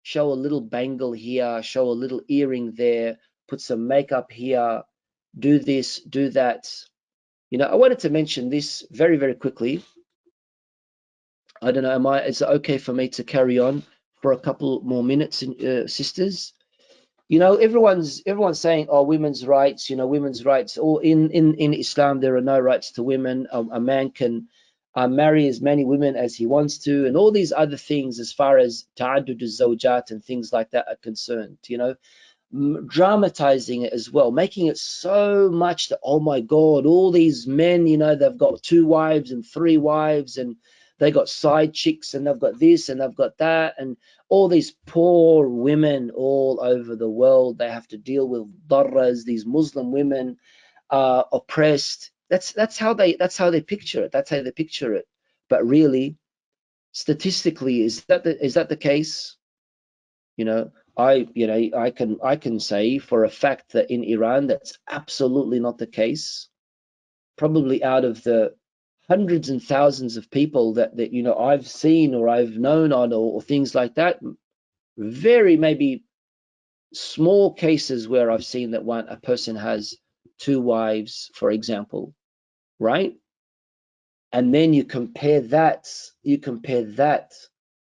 Show a little bangle here, show a little earring there, put some makeup here, do this, do that. You know, I wanted to mention this very, very quickly. I don't know, is it okay for me to carry on for a couple more minutes, sisters? You know, everyone's saying, oh, women's rights, you know, women's rights, or in Islam there are no rights to women. A man can marry as many women as he wants to, and all these other things as far as ta'addud az-zawjat and things like that are concerned, you know, dramatizing it as well, making it so much that, oh my God, all these men, you know, they've got 2 wives and 3 wives, and they got side chicks, and they've got this and they've got that, and all these poor women all over the world, they have to deal with darras. These Muslim women are oppressed. That's how they picture it. That's how they picture it. But really, statistically, is that the case? You know, I can say for a fact that in Iran that's absolutely not the case. Probably out of the hundreds and thousands of people that you know I've seen or I've known on or things like that, very maybe small cases where I've seen that a person has 2 wives, for example, right? And then you compare that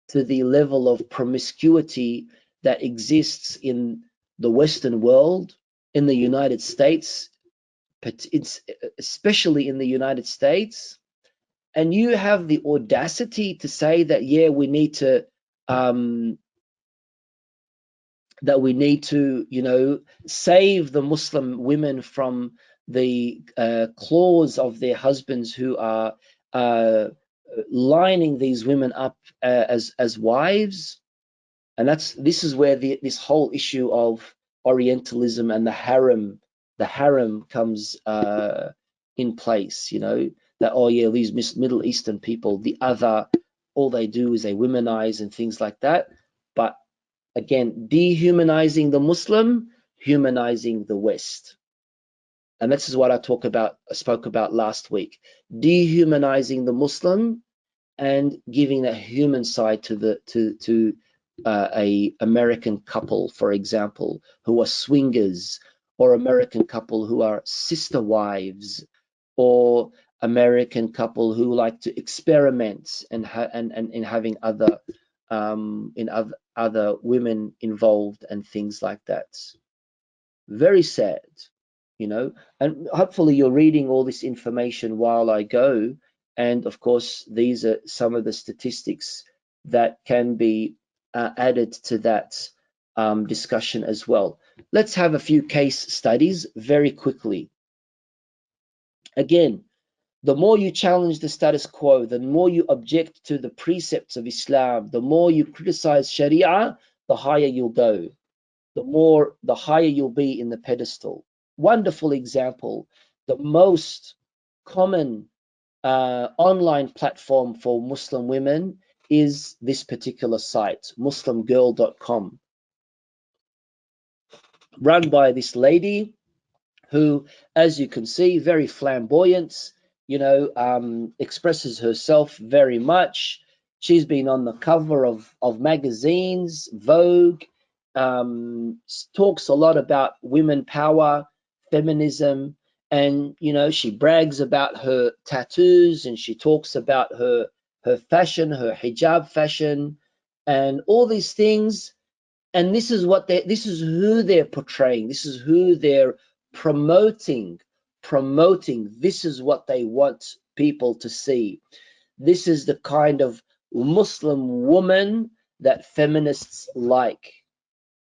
to the level of promiscuity that exists in the Western world, in the United States, but it's especially in the United States, and you have the audacity to say that, yeah, we need to you know, save the Muslim women from the claws of their husbands who are lining these women up as wives. And this is where this whole issue of Orientalism and the harem the harem comes in place, you know, that, oh yeah, these Middle Eastern people, all they do is they womanize and things like that. But again, dehumanizing the Muslim, humanizing the West. And this is what I spoke about last week. Dehumanizing the Muslim and giving that human side to a American couple, for example, who are swingers, or American couple who are sister wives, or American couple who like to experiment and having other other women involved and things like that. Very sad, you know. And hopefully you're reading all this information while I go. And of course, these are some of the statistics that can be added to that discussion as well. Let's have a few case studies very quickly. Again, the more you challenge the status quo, the more you object to the precepts of Islam, the more you criticize Sharia, the higher you'll go. The higher you'll be in the pedestal. Wonderful example. The most common online platform for Muslim women is this particular site, muslimgirl.com, run by this lady who, as you can see, very flamboyant, you know, expresses herself very much. She's been on the cover of magazines, Vogue, talks a lot about women power, feminism, and, you know, she brags about her tattoos, and she talks about her fashion, her hijab fashion, and all these things. And this is who they're portraying. This is who they're promoting. This is what they want people to see. This is the kind of Muslim woman that feminists like.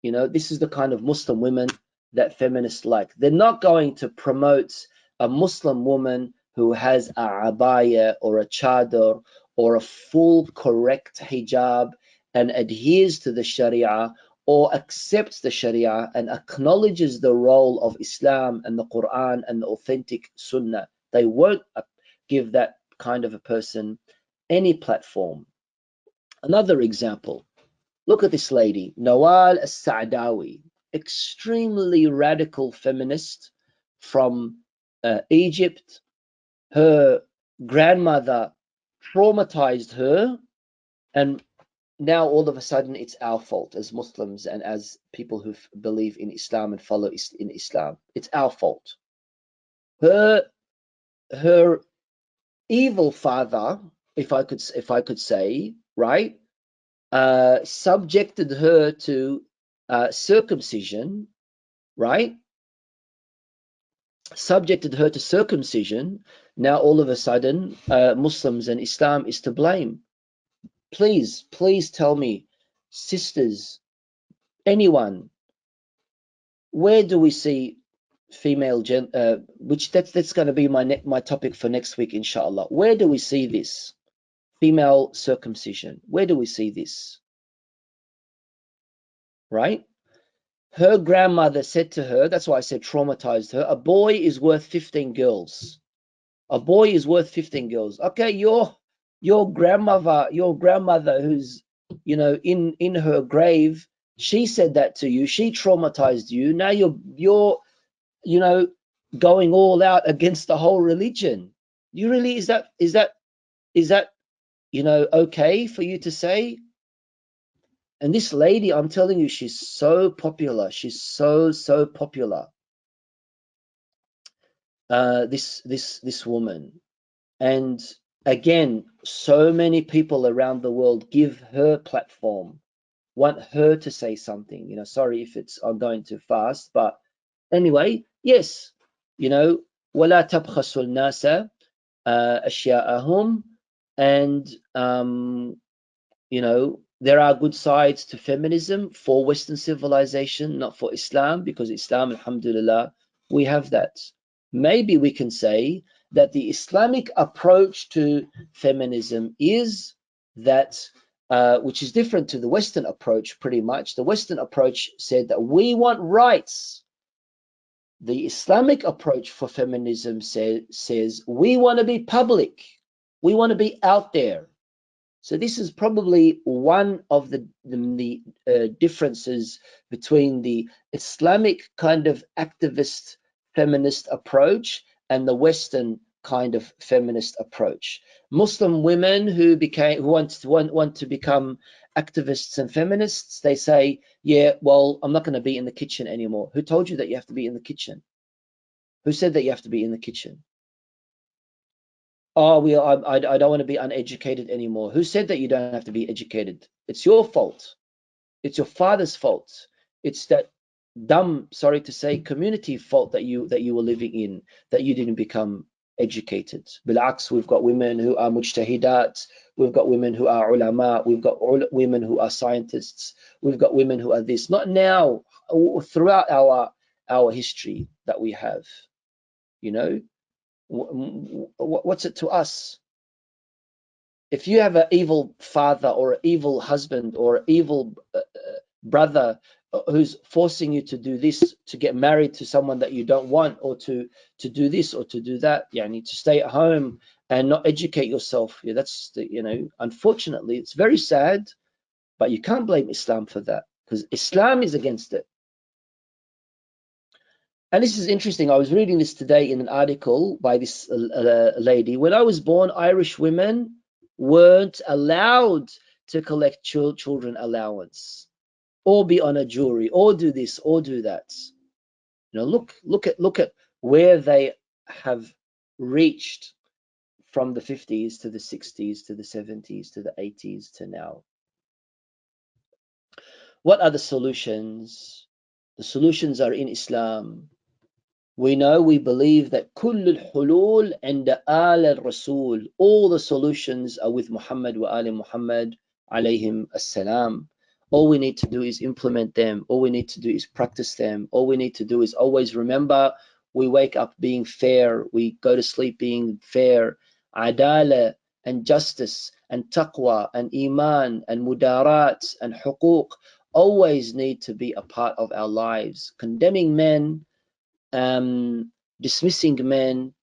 You know, this is the kind of Muslim women that feminists like. They're not going to promote a Muslim woman who has a abaya or a chador or a full correct hijab and adheres to the Sharia, or accepts the Sharia and acknowledges the role of Islam and the Quran and the authentic Sunnah. They won't give that kind of a person any platform. Another example, look at this lady, Nawal As-Sa'dawi, extremely radical feminist from Egypt. Her grandmother traumatized her, and now all of a sudden it's our fault as Muslims and as people who believe in Islam and follow in Islam. It's our fault. Her evil father, if I could say, right, subjected her to circumcision, right? Subjected her to circumcision. Now all of a sudden, Muslims and Islam is to blame. Please tell me, sisters, anyone, where do we see female which that's going to be my topic for next week, inshallah. Where do we see this female circumcision? Where do we see this? Right? Her grandmother said to her, that's why I said traumatized her, a boy is worth 15 girls. A boy is worth 15 girls. Okay, your grandmother who's, you know, in her grave, she said that to you. She traumatized you. Now you're you know, going all out against the whole religion. You really, is that you know, okay for you to say? And this lady, I'm telling you, she's so popular. She's so popular. This woman. And again, so many people around the world give her platform, want her to say something. You know, sorry if I'm going too fast, but anyway, yes, you know, وَلَا تَبْخَسُوا النَّاسَ أَشْيَاءَهُمْ, and you know, there are good sides to feminism for Western civilization, not for Islam, because Islam, alhamdulillah, we have that. Maybe we can say that the Islamic approach to feminism is that, which is different to the Western approach pretty much. The Western approach said that we want rights. The Islamic approach for feminism says we want to be public, we want to be out there. So this is probably one of the differences between the Islamic kind of activist feminist approach and the Western kind of feminist approach. Muslim women who want to become activists and feminists, they say, yeah, well, I'm not going to be in the kitchen anymore. Who told you that you have to be in the kitchen? Who said that you have to be in the kitchen? Oh, I don't want to be uneducated anymore. Who said that you don't have to be educated? It's your fault. It's your father's fault. It's that dumb, sorry to say, community fault that you were living in, that you didn't become educated. Bilaks, we've got women who are mujtahidat, we've got women who are ulama, we've got women who are scientists, we've got women who are this. Not now, throughout our history that we have, you know. What's it to us? If you have an evil father or an evil husband or an evil brother who's forcing you to do this, to get married to someone that you don't want, or to do this or to do that, you need to stay at home and not educate yourself. Yeah, that's the, unfortunately, it's very sad, but you can't blame Islam for that, because Islam is against it. And this is interesting. I was reading this today in an article by this lady. When I was born, Irish women weren't allowed to collect children allowance, or be on a jury, or do this, or do that. Look at where they have reached from the 50s to the 60s to the 70s to the 80s to now. What are the solutions? The solutions are in Islam. We believe that كل الحلول عند آل الرسول. All the solutions are with Muhammad wa Ali Muhammad alayhim assalam. All we need to do is implement them. All we need to do is practice them. All we need to do is always remember, we wake up being fair. We go to sleep being fair. Adala and justice and taqwa and iman and mudarat and huquq always need to be a part of our lives. Condemning men, dismissing men,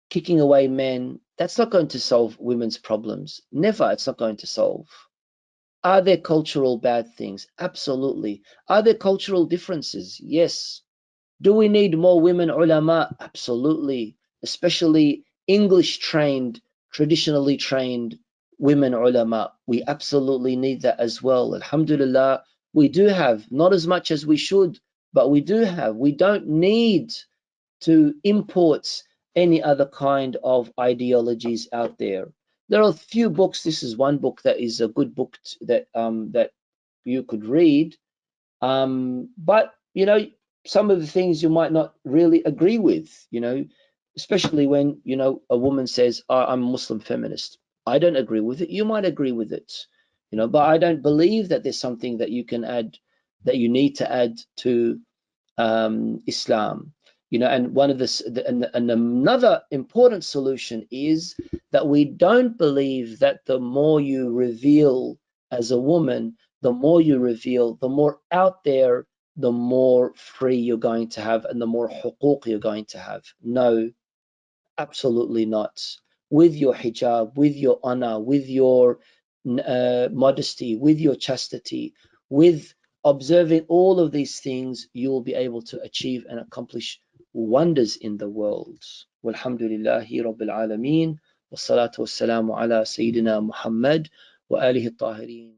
kicking away men, that's not going to solve women's problems. Never, it's not going to solve. Are there cultural bad things? Absolutely. Are there cultural differences? Yes. Do we need more women ulama? Absolutely. Especially English trained, traditionally trained women ulama. We absolutely need that as well. Alhamdulillah, we do have, not as much as we should, but we do have. We don't need to import any other kind of ideologies out there. There are a few books. This is one book that is a good book that you could read. But some of the things you might not really agree with. Especially when a woman says, "I'm a Muslim feminist." I don't agree with it. You might agree with it. But I don't believe that there's something that you can add, that you need to add to Islam. And one of this, and another important solution is that we don't believe that the more you reveal as a woman, the more you reveal, the more out there, the more free you're going to have, and the more huquq you're going to have. No, absolutely not. With your hijab, with your honor, with your modesty, with your chastity, with observing all of these things, you will be able to achieve and accomplish wonders in the world. Walhamdulillahi Rabbil Alameen. Wassalatu wassalamu ala Sayyidina Muhammad wa alihi tahirin.